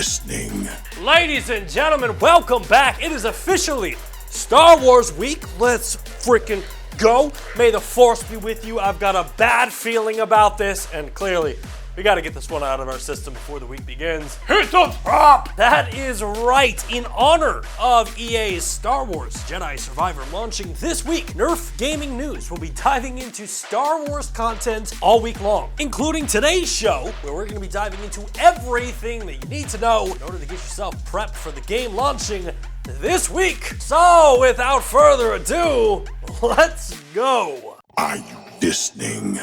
listening? Ladies and gentlemen, welcome back. It is officially Star Wars week. Let's freaking go. May the Force be with you. I've got a bad feeling about this, and clearly, we gotta get this one out of our system before the week begins. Hit the top! That is right. In honor of EA's Star Wars Jedi Survivor launching this week, Nerf Gaming News will be diving into Star Wars content all week long, including today's show, where we're gonna be diving into everything that you need to know in order to get yourself prepped for the game launching this week. So, without further ado, let's go. Are you listening?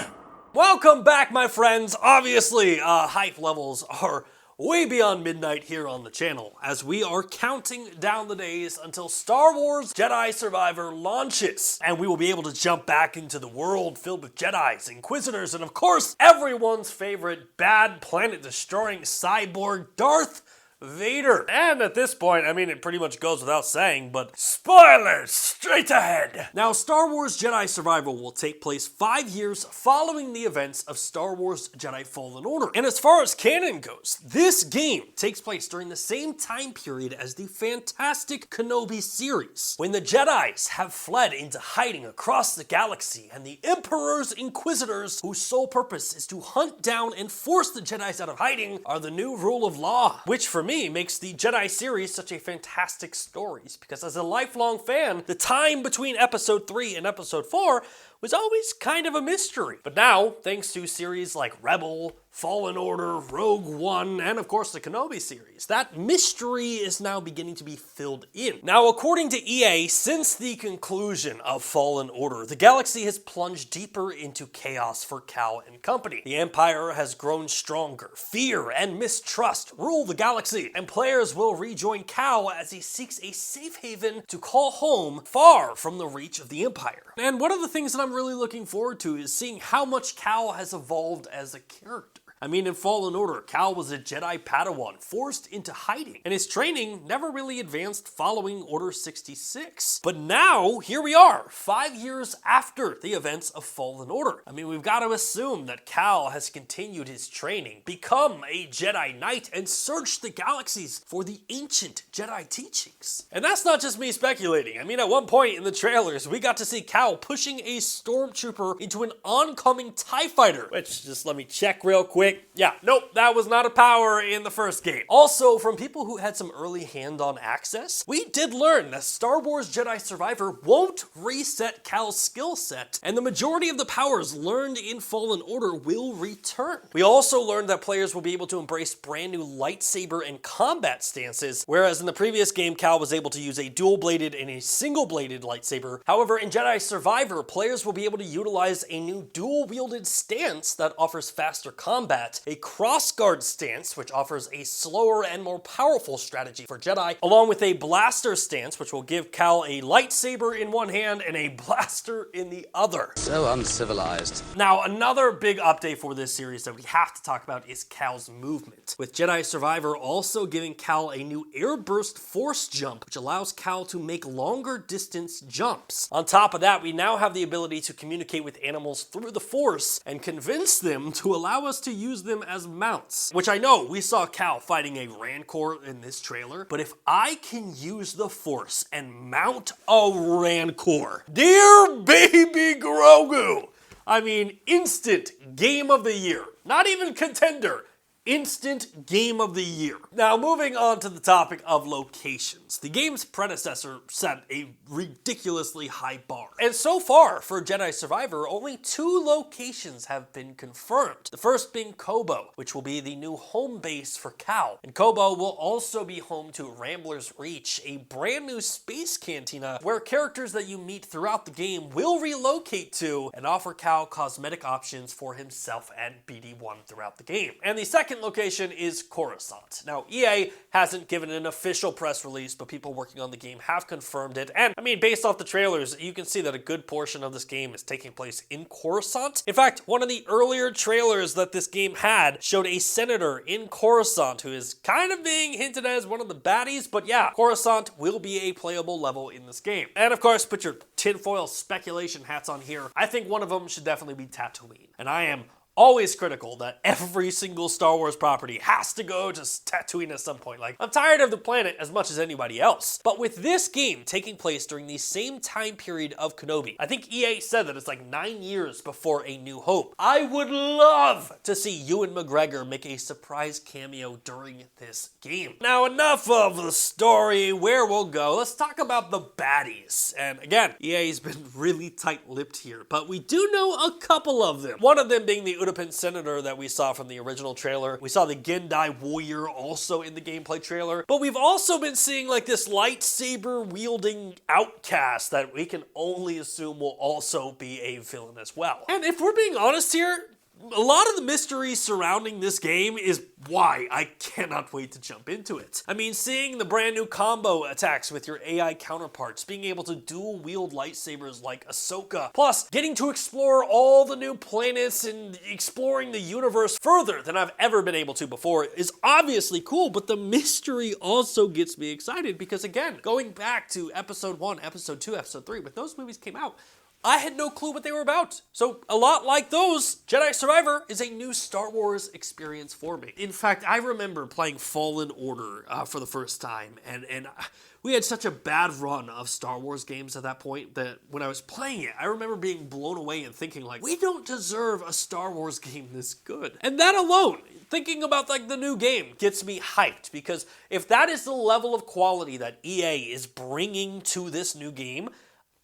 Welcome back, my friends. Obviously, hype levels are way beyond midnight here on the channel, as we are counting down the days until Star Wars Jedi Survivor launches, and we will be able to jump back into the world filled with Jedis, Inquisitors, and of course, everyone's favorite bad planet-destroying cyborg Darth Vader. And at this point, I mean, it pretty much goes without saying, but spoilers straight ahead. Now, Star Wars Jedi Survivor will take place 5 years following the events of Star Wars Jedi Fallen Order. And as far as canon goes, this game takes place during the same time period as the fantastic Kenobi series, when the Jedis have fled into hiding across the galaxy, and the Emperor's Inquisitors, whose sole purpose is to hunt down and force the Jedis out of hiding, are the new rule of law, which for me makes the Jedi series such a fantastic story, because as a lifelong fan, the time between episode 3 and episode 4 was always kind of a mystery. But now, thanks to series like Rebel, Fallen Order, Rogue One, and of course the Kenobi series, that mystery is now beginning to be filled in. Now, according to EA, since the conclusion of Fallen Order, the galaxy has plunged deeper into chaos for Cal and company. The Empire has grown stronger. Fear and mistrust rule the galaxy, and players will rejoin Cal as he seeks a safe haven to call home far from the reach of the Empire. And one of the things that I'm really looking forward to is seeing how much Cal has evolved as a character. I mean, in Fallen Order, Cal was a Jedi Padawan forced into hiding, and his training never really advanced following Order 66. But now, here we are, 5 years after the events of Fallen Order. I mean, we've got to assume that Cal has continued his training, become a Jedi Knight, and searched the galaxies for the ancient Jedi teachings. And that's not just me speculating. I mean, at one point in the trailers, we got to see Cal pushing a stormtrooper into an oncoming TIE fighter, which, just let me check real quick. Yeah, nope, that was not a power in the first game. Also, from people who had some early hand-on access, we did learn that Star Wars Jedi Survivor won't reset Cal's skill set, and the majority of the powers learned in Fallen Order will return. We also learned that players will be able to embrace brand new lightsaber and combat stances, whereas in the previous game, Cal was able to use a dual-bladed and a single-bladed lightsaber. However, in Jedi Survivor, players will be able to utilize a new dual-wielded stance that offers faster combat, a crossguard stance, which offers a slower and more powerful strategy for Jedi, along with a blaster stance, which will give Cal a lightsaber in one hand and a blaster in the other. So uncivilized. Now, another big update for this series that we have to talk about is Cal's movement, with Jedi Survivor also giving Cal a new airburst force jump, which allows Cal to make longer distance jumps. On top of that, we now have the ability to communicate with animals through the Force and convince them to allow us to use them as mounts, which I know we saw Cal fighting a Rancor in this trailer, but if I can use the Force and mount a Rancor, dear baby Grogu, I mean, instant game of the year, not even contender, instant game of the year. Now, moving on to the topic of locations. The game's predecessor set a ridiculously high bar. And so far, for Jedi Survivor, only 2 locations have been confirmed. The first being Kobo, which will be the new home base for Cal. And Kobo will also be home to Rambler's Reach, a brand new space cantina where characters that you meet throughout the game will relocate to and offer Cal cosmetic options for himself and BD-1 throughout the game. And the second location is Coruscant. Now, EA hasn't given an official press release, but people working on the game have confirmed it. And I mean, based off the trailers, you can see that a good portion of this game is taking place in Coruscant. In fact, one of the earlier trailers that this game had showed a senator in Coruscant who is kind of being hinted as one of the baddies, but yeah, Coruscant will be a playable level in this game. And of course, put your tinfoil speculation hats on here. I think one of them should definitely be Tatooine. And I am always critical that every single Star Wars property has to go to Tatooine at some point. Like, I'm tired of the planet as much as anybody else. But with this game taking place during the same time period of Kenobi, I think EA said that it's like 9 years before A New Hope. I would love to see Ewan McGregor make a surprise cameo during this game. Now, enough of the story, where we'll go. Let's talk about the baddies. And again, EA's been really tight-lipped here, but we do know a couple of them. One of them being the Udapin Senator that we saw from the original trailer. We saw the Gendai Warrior also in the gameplay trailer, but we've also been seeing like this lightsaber-wielding outcast that we can only assume will also be a villain as well. And if we're being honest here, a lot of the mystery surrounding this game is why I cannot wait to jump into it. I mean, seeing the brand new combo attacks with your AI counterparts, being able to dual wield lightsabers like Ahsoka, plus getting to explore all the new planets and exploring the universe further than I've ever been able to before is obviously cool, but the mystery also gets me excited because, again, going back to episode 1, episode 2, episode 3, when those movies came out, I had no clue what they were about. So a lot like those, Jedi Survivor is a new Star Wars experience for me. In fact, I remember playing Fallen Order for the first time, and we had such a bad run of Star Wars games at that point that when I was playing it, I remember being blown away and thinking like, we don't deserve a Star Wars game this good. And that alone, thinking about like the new game, gets me hyped, because if that is the level of quality that EA is bringing to this new game,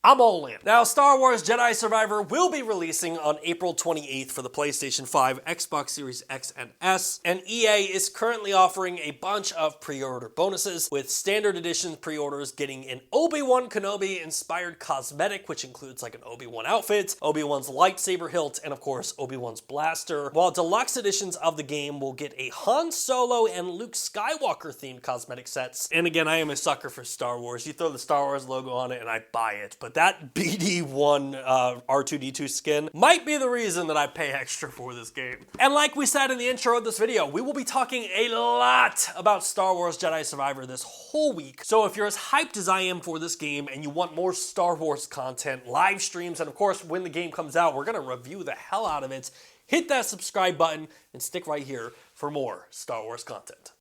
I'm all in. Now, Star Wars Jedi Survivor will be releasing on April 28th for the PlayStation 5, Xbox Series X and S, and EA is currently offering a bunch of pre-order bonuses, with standard edition pre-orders getting an Obi-Wan Kenobi inspired cosmetic, which includes like an Obi-Wan outfit, Obi-Wan's lightsaber hilt, and of course Obi-Wan's blaster, while deluxe editions of the game will get a Han Solo and Luke Skywalker themed cosmetic sets. And again, I am a sucker for Star Wars. You throw the Star Wars logo on it and I buy it, but that BD1 R2-D2 skin might be the reason that I pay extra for this game. And like we said in the intro of this video, we will be talking a lot about Star Wars Jedi Survivor this whole week. So if you're as hyped as I am for this game and you want more Star Wars content, live streams, and of course when the game comes out, we're gonna review the hell out of it, hit that subscribe button and stick right here for more Star Wars content.